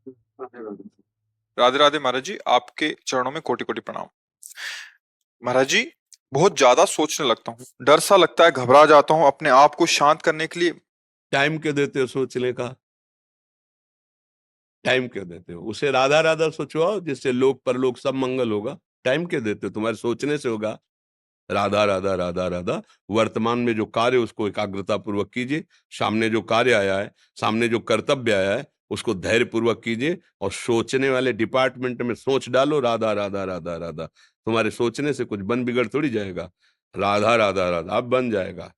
राधे राधे महाराज जी, आपके चरणों में कोटि कोटि प्रणाम। महाराज जी, बहुत ज्यादा सोचने लगता हूँ, डर सा लगता है, घबरा जाता हूँ। अपने आप को शांत करने के लिए टाइम क्यों देते हो सोचने का? टाइम क्यों देते हो? उसे राधा राधा सोचवाओ, जिससे लोक परलोक सब मंगल होगा। टाइम क्यों देते हो? तुम्हारे सोचने से होगा। राधा राधा राधा राधा। वर्तमान में जो कार्य उसको एकाग्रता पूर्वक कीजिए। सामने जो कार्य आया है, सामने जो कर्तव्य आया है, उसको धैर्य पूर्वक कीजिए। और सोचने वाले डिपार्टमेंट में सोच डालो राधा राधा राधा राधा। तुम्हारे सोचने से कुछ बन बिगड़ थोड़ी जाएगा। राधा राधा राधा अब बन जाएगा,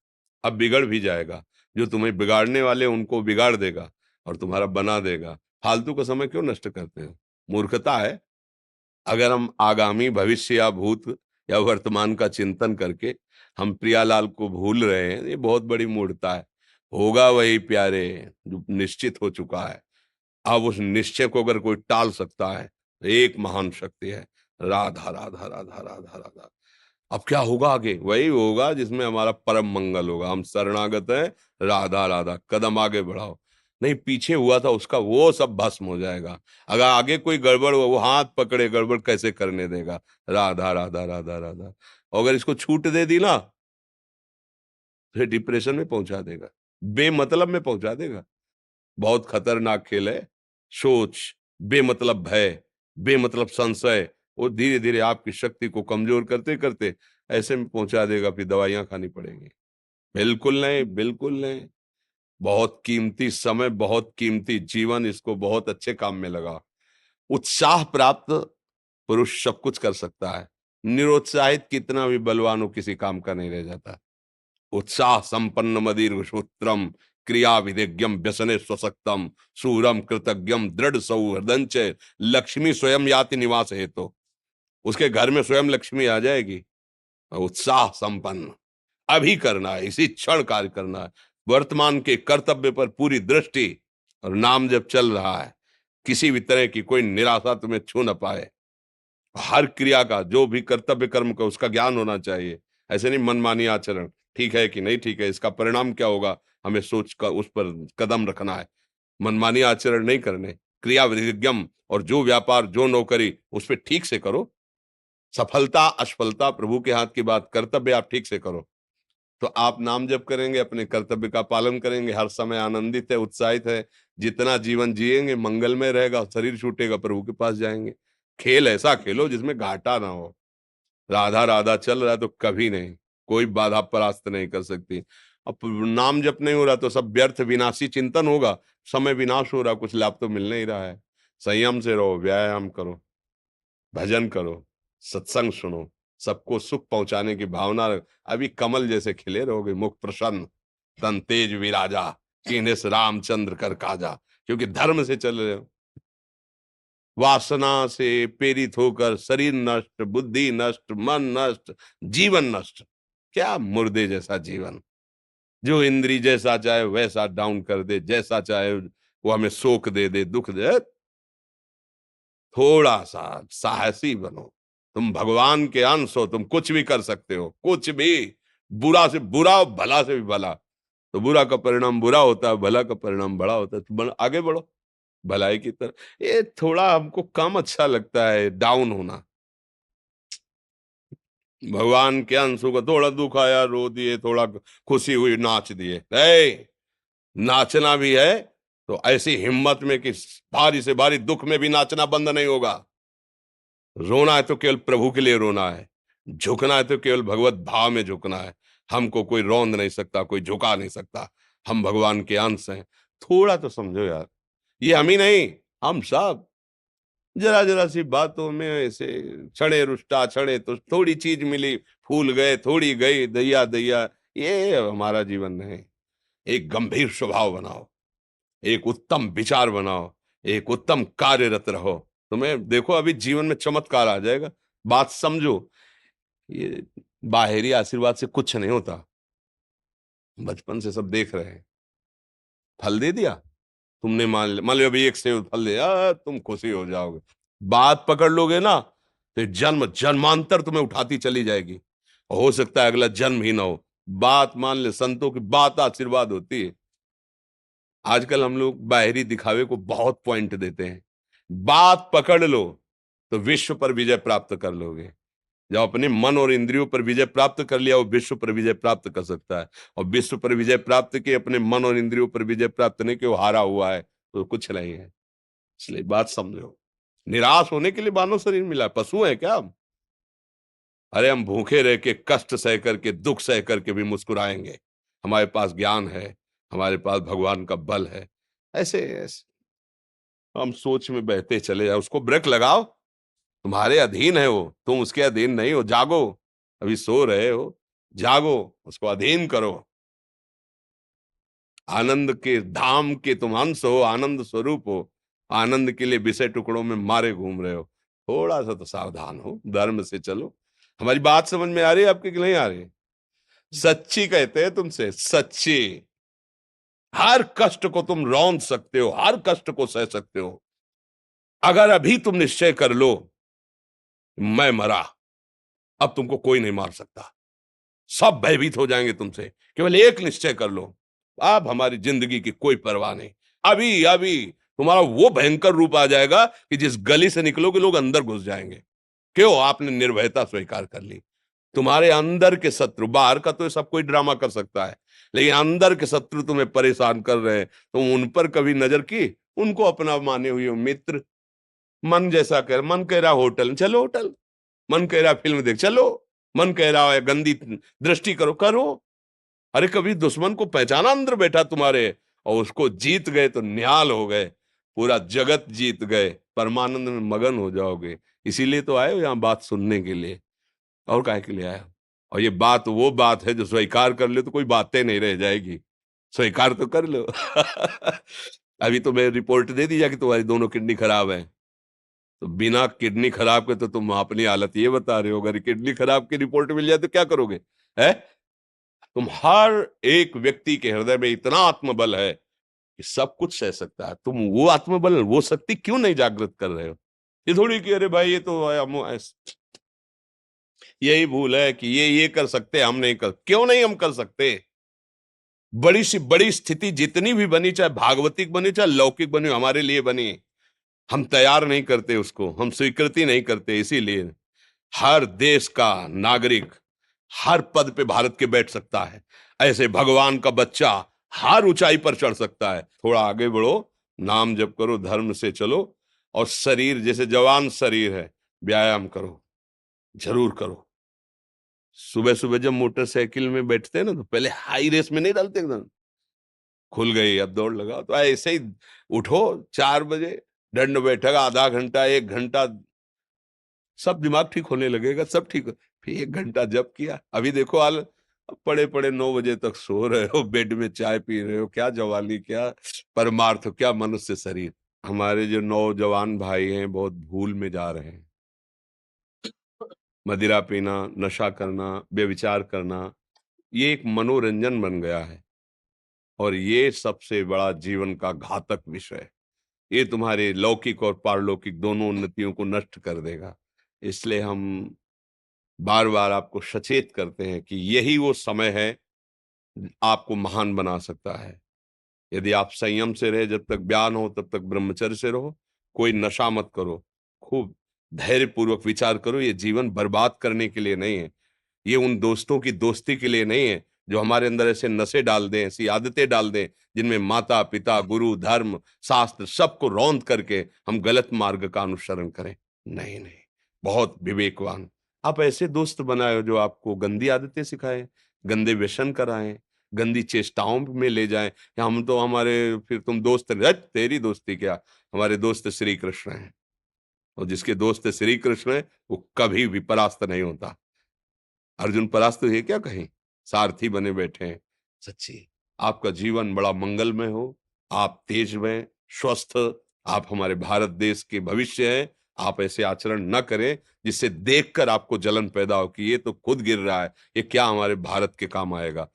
अब बिगड़ भी जाएगा। जो तुम्हें बिगाड़ने वाले उनको बिगाड़ देगा और तुम्हारा बना देगा। फालतू का समय क्यों नष्ट करते हो? मूर्खता है। अगर हम आगामी भविष्य या भूत या वर्तमान का चिंतन करके हम प्रियालाल को भूल रहे हैं, ये बहुत बड़ी मूर्खता है। होगा वही प्यारे जो निश्चित हो चुका है। अब उस निश्चय को अगर कोई टाल सकता है तो एक महान शक्ति है, राधा राधा राधा राधा राधा। अब क्या होगा आगे? वही होगा जिसमें हमारा परम मंगल होगा। हम शरणागत हैं, राधा राधा, कदम आगे बढ़ाओ। नहीं, पीछे हुआ था उसका वो सब भस्म हो जाएगा। अगर आगे कोई गड़बड़ हो, वो हाथ पकड़े गड़बड़ कैसे करने देगा? राधा राधा राधा राधा। और अगर इसको छूट दे दी ना, फिर डिप्रेशन में पहुंचा देगा, बेमतलब में पहुंचा देगा। बहुत खतरनाक खेल है। सोच, बेमतलब भय, बेमतलब संशय, वो धीरे धीरे आपकी शक्ति को कमजोर करते करते ऐसे में पहुंचा देगा, फिर दवाइयां खानी पड़ेंगी। बिल्कुल नहीं, बिल्कुल नहीं। बहुत कीमती समय, बहुत कीमती जीवन, इसको बहुत अच्छे काम में लगा। उत्साह प्राप्त पुरुष सब कुछ कर सकता है। निरुत्साहित कितना भी बलवान हो, किसी काम का नहीं रह जाता। उत्साह संपन्न मदीर्घ सूत्रम, क्रिया विधिज्ञम व्यसने स्वसक्तम, सूरम कृतज्ञम दृढ़ सौहृदंच, लक्ष्मी स्वयं याति निवास हेतु। उसके घर में स्वयं लक्ष्मी आ जाएगी। उत्साह संपन्न अभी करना है, इसी क्षण कार्य करना है। वर्तमान के कर्तव्य पर पूरी दृष्टि, और नाम जब चल रहा है, किसी भी तरह की कोई निराशा तुम्हें छू न पाए। हर क्रिया का, जो भी कर्तव्य कर्म का, उसका ज्ञान होना चाहिए। ऐसे नहीं मनमानी आचरण, ठीक है कि नहीं ठीक है, इसका परिणाम क्या होगा, हमें सोच कर उस पर कदम रखना है। मनमानी आचरण नहीं करने। क्रिया विधिज्ञम, और जो व्यापार जो नौकरी उस पर ठीक से करो। सफलता असफलता प्रभु के हाथ की बात, कर्तव्य आप ठीक से करो तो आप नाम जप करेंगे, अपने कर्तव्य का पालन करेंगे, हर समय आनंदित है, उत्साहित है। जितना जीवन जिएंगे मंगलमय रहेगा। शरीर छूटेगा, प्रभु के पास जाएंगे। खेल ऐसा खेलो जिसमें घाटा ना हो। राधा राधा चल रहा है तो कभी नहीं, कोई बाधा परास्त नहीं कर सकती। अब नाम जप नहीं हो रहा तो सब व्यर्थ विनाशी चिंतन होगा। समय विनाश हो रहा, कुछ लाभ तो मिल नहीं रहा है। संयम से रहो, व्यायाम करो, भजन करो, सत्संग सुनो, सबको सुख पहुंचाने की भावना रख। अभी कमल जैसे खिले रहोगे, मुख प्रसन्न, तन तेज विराजा, कीन्हे से रामचंद्र कर काजा। क्योंकि धर्म से चल रहे हो। वासना से प्रेरित होकर शरीर नष्ट, बुद्धि नष्ट, मन नष्ट, जीवन नष्ट। क्या मुर्दे जैसा जीवन, जो इंद्री जैसा चाहे वैसा डाउन कर दे, जैसा चाहे वो हमें शोक दे दे, दुख दे। थोड़ा सा साहसी बनो। तुम भगवान के अंश हो, तुम कुछ भी कर सकते हो, कुछ भी। बुरा से बुरा, भला से भी भला। तो बुरा का परिणाम बुरा होता है, भला का परिणाम बड़ा होता है। तो आगे बढ़ो भलाई की तरफ। ये थोड़ा हमको कम अच्छा लगता है डाउन होना। भगवान के अंशों को थोड़ा दुख आया रो दिए, थोड़ा खुशी हुई नाच दिए। नाचना भी है तो ऐसी हिम्मत में कि भारी से भारी दुख में भी नाचना बंद नहीं होगा। रोना है तो केवल प्रभु के लिए रोना है। झुकना है तो केवल भगवत भाव में झुकना है। हमको कोई रौंद नहीं सकता, कोई झुका नहीं सकता। हम भगवान के अंश हैं। थोड़ा तो समझो यार, ये हम ही नहीं, हम सब जरा जरा सी बातों में ऐसे क्षणे रुष्टा क्षणे तो थोड़ी चीज मिली, फूल गए, थोड़ी गई, दैया दैया। ये हमारा जीवन नहीं। एक गंभीर स्वभाव बनाओ, एक उत्तम विचार बनाओ, एक उत्तम कार्यरत रहो। तुम्हें देखो अभी जीवन में चमत्कार आ जाएगा। बात समझो, ये बाहरी आशीर्वाद से कुछ नहीं होता। बचपन से सब देख रहे हैं। फल दे दिया तुमने, मान लो अभी एक सेब फल दिया, तुम खुशी हो जाओगे। बात पकड़ लोगे ना तो जन्म जन्मांतर तुम्हें उठाती चली जाएगी। हो सकता है अगला जन्म ही ना हो। बात मान ले, संतों की बात आशीर्वाद होती है। आजकल हम लोग बाहरी दिखावे को बहुत पॉइंट देते हैं। बात पकड़ लो तो विश्व पर विजय प्राप्त कर लोगे। जब अपने मन और इंद्रियों पर विजय प्राप्त कर लिया, वो विश्व पर विजय प्राप्त कर सकता है। और विश्व पर विजय प्राप्त किए, अपने मन और इंद्रियों पर विजय प्राप्त नहीं किया, वो हारा हुआ है, तो कुछ नहीं है। इसलिए बात समझो, निराश होने के लिए मानव शरीर मिला, पशु है क्या हम? अरे हम भूखे रह के, कष्ट सह करके, दुख सह करके भी मुस्कुराएंगे। हमारे पास ज्ञान है, हमारे पास भगवान का बल है। ऐसे हम सोच में बहते चले जाओ, उसको ब्रेक लगाओ। तुम्हारे अधीन है वो, तुम उसके अधीन नहीं हो। जागो, अभी सो रहे हो, जागो, उसको अधीन करो। आनंद के धाम के तुम अंश हो, आनंद स्वरूप हो। आनंद के लिए विषय टुकड़ों में मारे घूम रहे हो। थोड़ा सा तो सावधान हो, धर्म से चलो। हमारी बात समझ में आ रही है आपकी कि नहीं आ रही? सच्ची कहते हैं तुमसे, सच्ची। हर कष्ट को तुम रौंद सकते हो, हर कष्ट को सह सकते हो, अगर अभी तुम निश्चय कर लो मैं मरा, अब तुमको कोई नहीं मार सकता। सब भयभीत हो जाएंगे तुमसे। केवल एक निश्चय कर लो, अब हमारी जिंदगी की कोई परवाह नहीं। अभी अभी तुम्हारा वो भयंकर रूप आ जाएगा कि जिस गली से निकलोगे लोग अंदर घुस जाएंगे। क्यों? आपने निर्भयता स्वीकार कर ली। तुम्हारे अंदर के शत्रु, बाहर का तो सब कोई ड्रामा कर सकता है, लेकिन अंदर के शत्रु तुम्हें परेशान कर रहे हैं, तुम उन पर कभी नजर की? उनको अपना माने हुए हो मित्र। मन जैसा कर, मन कह रहा होटल चलो होटल, मन कह रहा फिल्म देख चलो, मन कह रहा है गंदी दृष्टि करो करो। अरे कभी दुश्मन को पहचाना अंदर बैठा तुम्हारे, और उसको जीत गए तो निहाल हो गए, पूरा जगत जीत गए, परमानंद में मगन हो जाओगे। इसीलिए तो आए हो यहाँ बात सुनने के लिए, और काहे के लिए आए हो? और ये बात वो बात है जो स्वीकार कर ले तो कोई बातें नहीं रह जाएगी। स्वीकार तो कर लो। अभी तो मैं रिपोर्ट दे दी जा कि तुम्हारी दोनों किडनी खराब है, तो बिना किडनी खराब के तो तुम अपनी हालत ये बता रहे हो, अगर किडनी खराब की रिपोर्ट मिल जाए तो क्या करोगे? है? तुम हर एक व्यक्ति के हृदय में इतना आत्मबल है कि सब कुछ सह सकता है। तुम वो आत्मबल, वो शक्ति क्यों नहीं जागृत कर रहे हो? ये थोड़ी कि अरे भाई ये तो यही भूल है कि ये कर सकते, हम नहीं कर। क्यों नहीं हम कर सकते? बड़ी सी बड़ी स्थिति जितनी भी बनी, चाहे भागवतिक बनी चाहे लौकिक बनी, हमारे लिए बनी, हम तैयार नहीं करते उसको, हम स्वीकृति नहीं करते। इसीलिए हर देश का नागरिक हर पद पे भारत के बैठ सकता है, ऐसे भगवान का बच्चा हर ऊंचाई पर चढ़ सकता है। थोड़ा आगे बढ़ो, नाम जप करो, धर्म से चलो, और शरीर जैसे जवान शरीर है, व्यायाम करो, जरूर करो। सुबह सुबह जब मोटरसाइकिल में बैठते हैं ना, तो पहले हाई रेस में नहीं डालते, एकदम खुल गई अब दौड़ लगाओ, तो ऐसे ही उठो 4 बजे, दंड बैठक आधा घंटा 1 घंटा, सब दिमाग ठीक होने लगेगा, सब ठीक हो। फिर 1 घंटा जब किया, अभी देखो हाल, पड़े पड़े 9 बजे तक सो रहे हो, बेड में चाय पी रहे हो। क्या जवानी, क्या परमार्थ, क्या मनुष्य शरीर। हमारे जो नौजवान भाई हैं बहुत भूल में जा रहे हैं। मदिरा पीना, नशा करना, व्यभिचार करना, ये एक मनोरंजन बन गया है, और ये सबसे बड़ा जीवन का घातक विषय है। ये तुम्हारे लौकिक और पारलौकिक दोनों उन्नतियों को नष्ट कर देगा। इसलिए हम बार बार आपको सचेत करते हैं कि यही वो समय है आपको महान बना सकता है। यदि आप संयम से रहे, जब तक ज्ञान हो तब तक ब्रह्मचर्य से रहो, कोई नशा मत करो, खूब धैर्य पूर्वक विचार करो। ये जीवन बर्बाद करने के लिए नहीं है, ये उन दोस्तों की दोस्ती के लिए नहीं है जो हमारे अंदर ऐसे नशे डाल दें, ऐसी आदतें डाल दें जिनमें माता पिता गुरु धर्म शास्त्र सबको रौंद करके हम गलत मार्ग का अनुसरण करें। नहीं नहीं, बहुत विवेकवान। आप ऐसे दोस्त बनाए जो आपको गंदी आदतें सिखाएं, गंदे व्यसन कराएं, गंदी चेष्टाओं में ले जाएं। या हम तो हमारे, फिर तुम दोस्त, तेरी दोस्ती क्या, हमारे दोस्त श्री कृष्ण हैं, और जिसके दोस्त श्री कृष्ण है वो कभी भी परास्त नहीं होता। अर्जुन परास्त हुए क्या कहीं? सारथी बने बैठे हैं। सच्ची आपका जीवन बड़ा मंगलमय हो, आप तेज में स्वस्थ, आप हमारे भारत देश के भविष्य हैं। आप ऐसे आचरण न करें जिससे देखकर आपको जलन पैदा हो कि ये तो खुद गिर रहा है, ये क्या हमारे भारत के काम आएगा।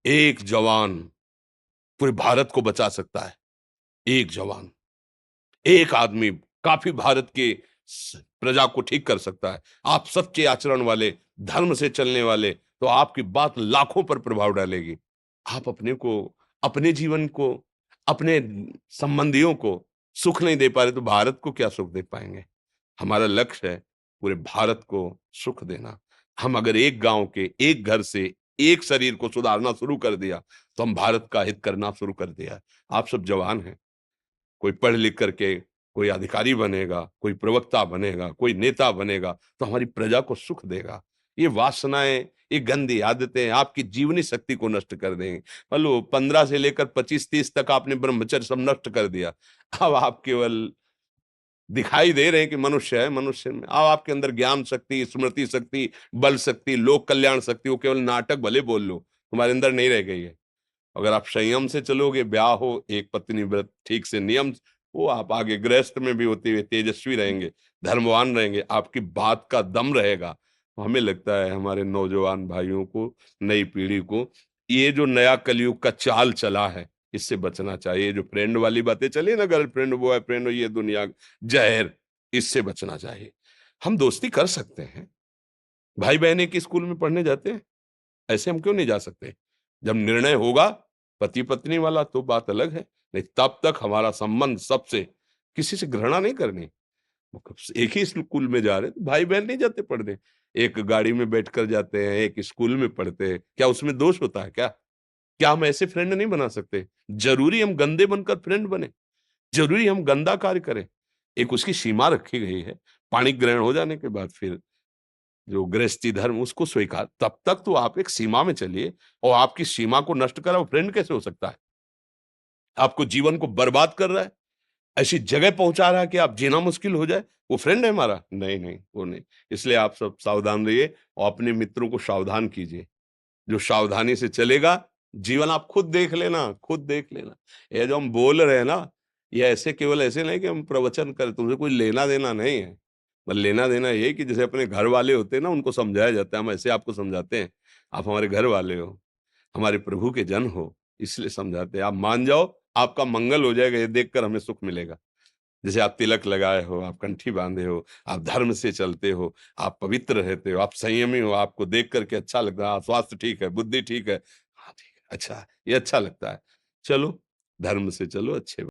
एक जवान पूरे भारत को बचा सकता है। एक जवान, एक आदमी काफी भारत के प्रजा को ठीक कर सकता है। आप सच्चे आचरण वाले, धर्म से चलने वाले, तो आपकी बात लाखों पर प्रभाव डालेगी। आप अपने को, अपने जीवन को, अपने संबंधियों को सुख नहीं दे पा रहे तो भारत को क्या सुख दे पाएंगे? हमारा लक्ष्य है पूरे भारत को सुख देना। हम अगर एक गांव के एक घर से एक शरीर को सुधारना शुरू कर दिया तो हम भारत का हित करना शुरू कर दिया। आप सब जवान हैं, कोई पढ़ लिख करके कोई अधिकारी बनेगा, कोई प्रवक्ता बनेगा, कोई नेता बनेगा तो हमारी प्रजा को सुख देगा। ये वासनाएं, ये गंदी आदतें आपकी जीवनी शक्ति को नष्ट कर देंगे। मान लो 15 से लेकर 25-30 तक आपने ब्रह्मचर्य सब नष्ट कर दिया। अब आप केवल दिखाई दे रहे हैं कि मनुष्य है, मनुष्य में अब आपके अंदर ज्ञान शक्ति, स्मृति शक्ति, बल शक्ति, लोक कल्याण शक्ति, वो केवल नाटक भले बोल लो, तुम्हारे अंदर नहीं रह गई है। अगर आप संयम से चलोगे, ब्याह हो, एक पत्नी व्रत ठीक से नियम, वो आप आगे गृहस्थ में भी होते हुए तेजस्वी रहेंगे, धर्मवान रहेंगे, आपकी बात का दम रहेगा। तो हमें लगता है हमारे नौजवान भाइयों को, नई पीढ़ी को, ये जो नया कलयुग का चाल चला है, इससे बचना चाहिए। जो फ्रेंड वाली बातें चली ना, गर्लफ्रेंड बॉयफ्रेंड, ये दुनिया जहर, इससे बचना चाहिए। हम दोस्ती कर सकते हैं, भाई बहन एक ही स्कूल में पढ़ने जाते हैं, ऐसे हम क्यों नहीं जा सकते? जब निर्णय होगा पति पत्नी वाला तो बात अलग है, नहीं तब तक हमारा संबंध सबसे, किसी से घृणा नहीं करनी। एक ही स्कूल में जा रहे हैं, तो भाई बहन नहीं जाते पढ़ने, एक गाड़ी में बैठकर जाते हैं, एक स्कूल में पढ़ते हैं, क्या उसमें दोष होता है क्या? क्या हम ऐसे फ्रेंड नहीं बना सकते? जरूरी हम गंदे बनकर फ्रेंड बने? जरूरी हम गंदा कार्य करें? एक उसकी सीमा रखी गई है, पाणी ग्रहण हो जाने के बाद फिर जो गृहस्थी धर्म उसको स्वीकार, तब तक तो आप एक सीमा में चलिए। और आपकी सीमा को नष्ट करा वो फ्रेंड कैसे हो सकता है? आपको जीवन को बर्बाद कर रहा है, ऐसी जगह पहुंचा रहा है कि आप जीना मुश्किल हो जाए, वो फ्रेंड है हमारा? नहीं नहीं, वो नहीं। इसलिए आप सब सावधान रहिए और अपने मित्रों को सावधान कीजिए। जो सावधानी से चलेगा, जीवन आप खुद देख लेना, खुद देख लेना। ये जो हम बोल रहे हैं ना, ये ऐसे केवल ऐसे नहीं कि हम प्रवचन करें, तुमसे कोई लेना देना नहीं है। बस लेना देना ये कि जैसे अपने घर वाले होते हैं ना, उनको समझाया जाता है, हम ऐसे आपको समझाते हैं। आप हमारे घर वाले हो, हमारे प्रभु के जन हो, इसलिए समझाते हैं। आप मान जाओ, आपका मंगल हो जाएगा, ये देखकर हमें सुख मिलेगा। जैसे आप तिलक लगाए हो, आप कंठी बांधे हो, आप धर्म से चलते हो, आप पवित्र रहते हो, आप संयमी हो, आपको देख करके अच्छा लगता है, हाँ, स्वास्थ्य ठीक है, बुद्धि ठीक है, हाँ ठीक है, अच्छा, ये अच्छा लगता है। चलो, धर्म से चलो, अच्छे